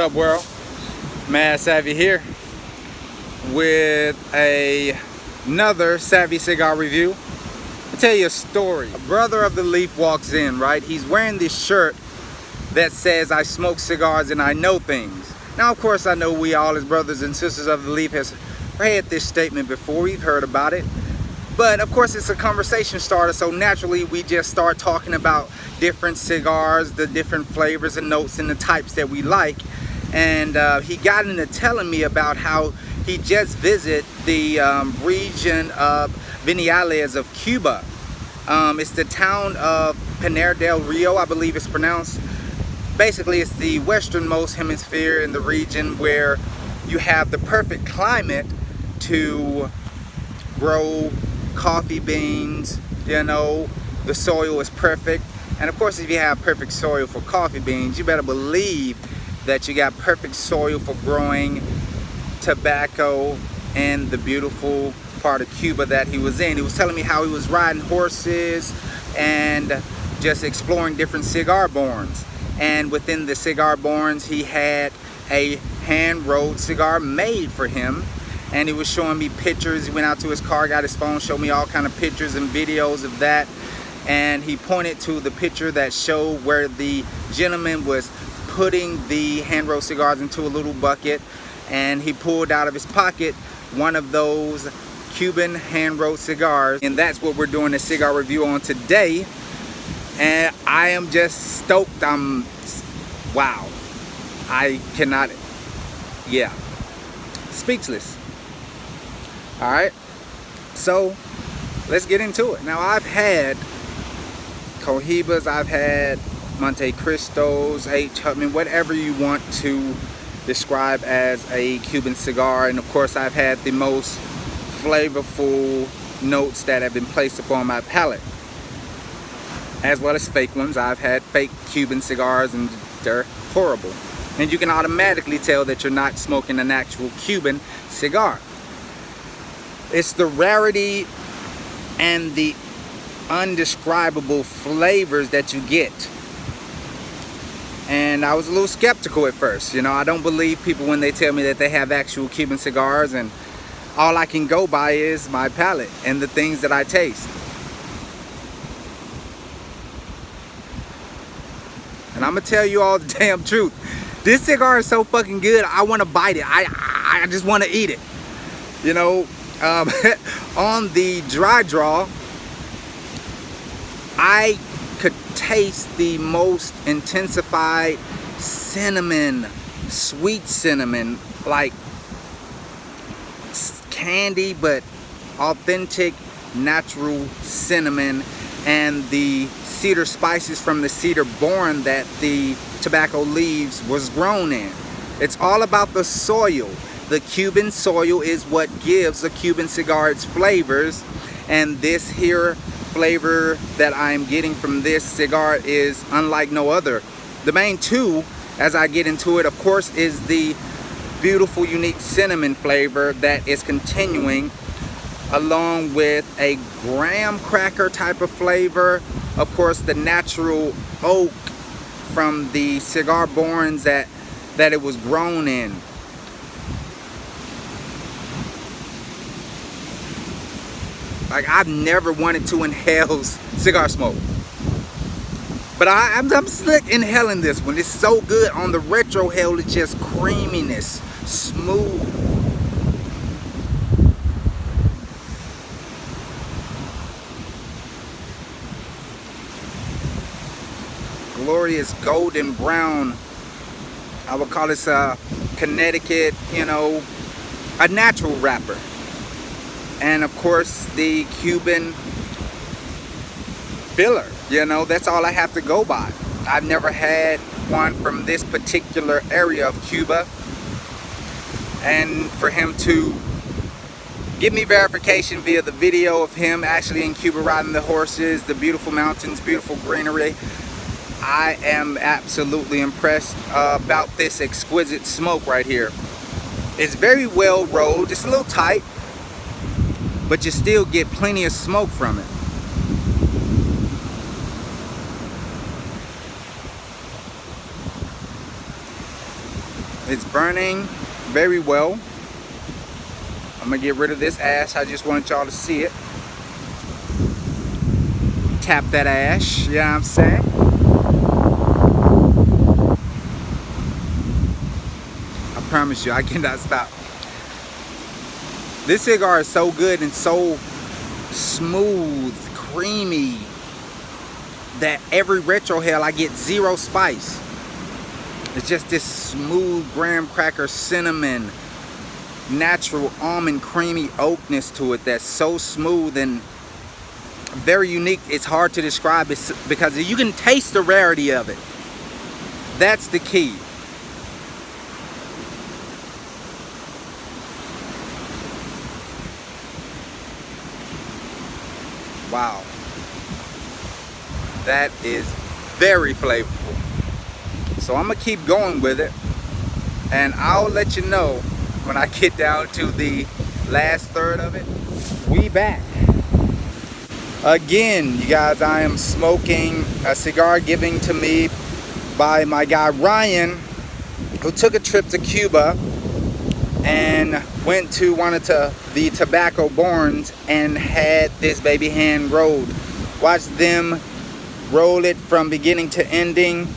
up, world? Mad Savvy here with another Savvy cigar review. I'll tell you a story. A brother of the leaf walks in, right? He's wearing this shirt that says, "I smoke cigars and I know things." Now, of course, I know we all as brothers and sisters of the leaf has read this statement before. We've heard about it. But of course, it's a conversation starter, so naturally we just start talking about different cigars, the different flavors and notes and the types that we like. And he got into telling me about how he just visited the region of Viñales of Cuba. It's the town of Pinar del Rio, I believe it's pronounced. Basically, it's the westernmost hemisphere in the region where you have the perfect climate to grow coffee beans. You know, the soil is perfect. And of course, if you have perfect soil for coffee beans, you better believe that you got perfect soil for growing tobacco in the beautiful part of Cuba that he was in. He was telling me how he was riding horses and just exploring different cigar barns. And within the cigar barns, he had a hand-rolled cigar made for him. And he was showing me pictures. He went out to his car, got his phone, showed me all kind of pictures and videos of that. And he pointed to the picture that showed where the gentleman was putting the hand-rolled cigars into a little bucket. And he pulled out of his pocket one of those Cuban hand-rolled cigars. And that's what we're doing a cigar review on today. And I am just stoked. Wow. I cannot, yeah, speechless. All right, so let's get into it. Now, I've had Cohibas, I've had Monte Cristos, whatever you want to describe as a Cuban cigar. And of course, I've had the most flavorful notes that have been placed upon my palate, as well as fake ones. I've had fake Cuban cigars and they're horrible. And you can automatically tell that you're not smoking an actual Cuban cigar. It's the rarity and the undescribable flavors that you get. And I was a little skeptical at first. You know, I don't believe people when they tell me that they have actual Cuban cigars, and all I can go by is my palate and the things that I taste. And I'm gonna tell you all the damn truth. This cigar is so fucking good, I wanna bite it. I just wanna eat it. You know, on the dry draw, I could taste the most intensified cinnamon, sweet cinnamon, like candy, but authentic, natural cinnamon, and the cedar spices from the cedar barn that the tobacco leaves was grown in. It's all about the soil. The Cuban soil is what gives a Cuban cigar its flavors, and this here flavor that I'm getting from this cigar is unlike no other. The main two, as I get into it, of course, is the beautiful, unique cinnamon flavor that is continuing, along with a graham cracker type of flavor. Of course, the natural oak from the cigar barns that it was grown in. Like, I've never wanted to inhale cigar smoke, but I'm slick inhaling this one. It's so good. On the retrohale, it's just creaminess, smooth. Glorious golden brown. I would call this a Connecticut, you know, a natural wrapper. And of course, the Cuban filler, you know, that's all I have to go by. I've never had one from this particular area of Cuba. And for him to give me verification via the video of him actually in Cuba riding the horses, the beautiful mountains, beautiful greenery, I am absolutely impressed about this exquisite smoke right here. It's very well rolled. It's a little tight, but you still get plenty of smoke from it. It's burning very well. I'm gonna get rid of this ash. I just wanted y'all to see it. Tap that ash, you know what I'm saying? I promise you, I cannot stop. This cigar is so good and so smooth, creamy, that every retrohale I get zero spice. It's just this smooth graham cracker, cinnamon, natural almond creamy oakness to it that's so smooth and very unique. It's hard to describe it because you can taste the rarity of it. That's the key. Wow. That is very flavorful. So I'm gonna keep going with it, and I'll let you know when I get down to the last third of it. We back. Again, you guys, I am smoking a cigar given to me by my guy Ryan, who took a trip to Cuba and went to one of the tobacco barns and had this baby hand rolled. Watched them roll it from beginning to ending,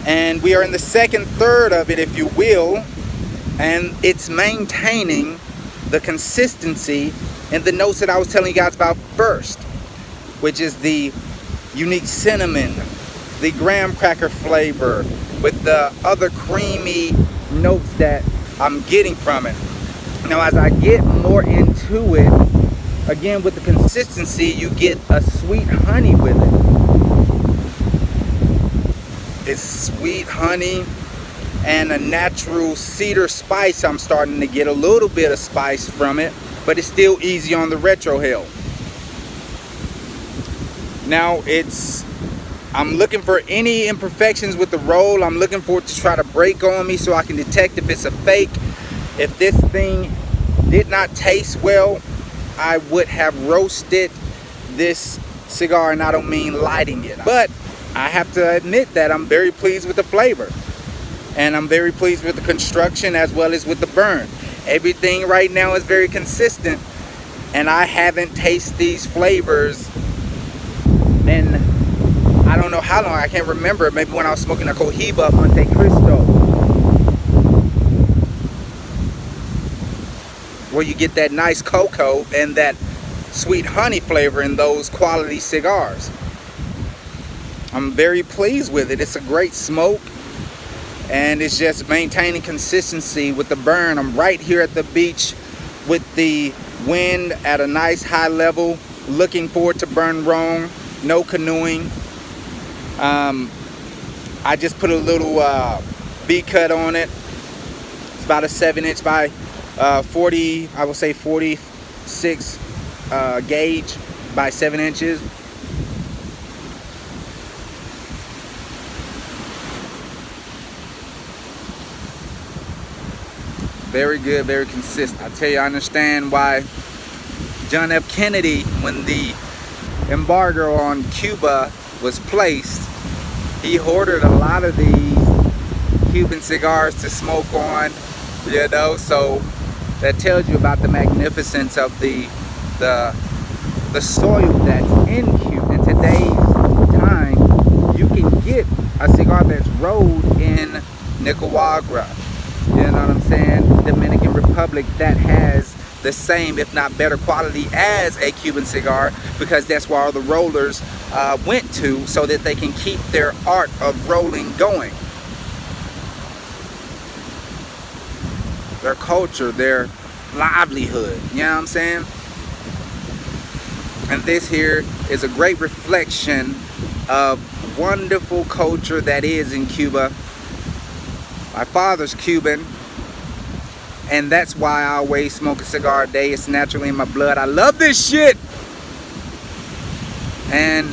and we are in the second third of it, if you will, and it's maintaining the consistency and the notes that I was telling you guys about first, which is the unique cinnamon, the graham cracker flavor with the other creamy notes that I'm getting from it. Now as I get more into it, again with the consistency, you get a sweet honey with it. It's sweet honey and a natural cedar spice. I'm starting to get a little bit of spice from it, but it's still easy on the retrohale. Now I'm looking for any imperfections with the roll. I'm looking for it to try to break on me so I can detect if it's a fake. If this thing did not taste well, I would have roasted this cigar, and I don't mean lighting it. But I have to admit that I'm very pleased with the flavor, and I'm very pleased with the construction as well as with the burn. Everything right now is very consistent, and I haven't tasted these flavors in I don't know how long. I can't remember. Maybe when I was smoking a Cohiba Monte Cristo, where you get that nice cocoa and that sweet honey flavor in those quality cigars. I'm very pleased with it. It's a great smoke, and it's just maintaining consistency with the burn. I'm right here at the beach with the wind at a nice high level, looking for it to burn wrong. No canoeing. I just put a little V cut on it. It's about a 7-inch by 40, I will say 46 gauge by 7 inches. Very good, very consistent. I tell you, I understand why John F. Kennedy, when the embargo on Cuba was placed, he ordered a lot of these Cuban cigars to smoke on, you know. So that tells you about the magnificence of the soil that's in Cuba. In today's time, you can get a cigar that's rolled in Nicaragua, you know what I'm saying, Dominican Republic, that has the same, if not better quality as a Cuban cigar, because that's where all the rollers went to, so that they can keep their art of rolling going. Their culture, their livelihood, you know what I'm saying? And this here is a great reflection of wonderful culture that is in Cuba. My father's Cuban, and that's why I always smoke a cigar a day. It's naturally in my blood. I love this shit. And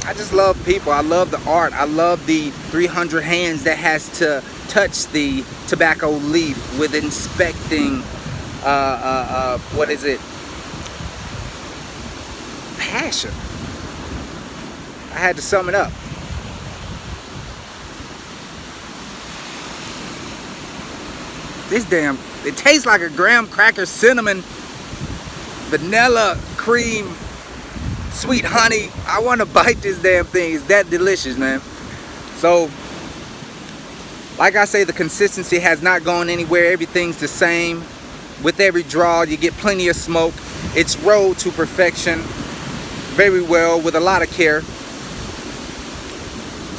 I just love people. I love the art. I love the 300 hands that has to touch the tobacco leaf with inspecting, what is it? Passion. I had to sum it up. it tastes like a graham cracker, cinnamon, vanilla, cream, sweet honey. I want to bite this damn thing. It's that delicious, man. So, like I say, the consistency has not gone anywhere. Everything's the same. With every draw, you get plenty of smoke. It's rolled to perfection very well with a lot of care.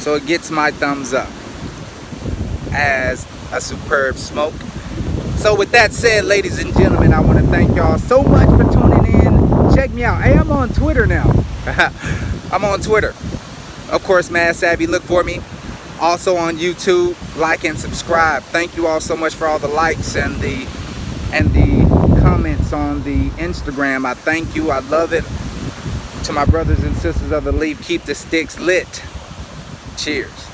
So it gets my thumbs up as a superb smoke. So with that said, ladies and gentlemen, I want to thank y'all so much for tuning in. Check me out. Hey, I'm on Twitter now. I'm on Twitter. Of course, Mad Savvy, look for me. Also on YouTube, like and subscribe. Thank you all so much for all the likes and the comments on the Instagram. I thank you. I love it. To my brothers and sisters of the Leaf, keep the sticks lit. Cheers.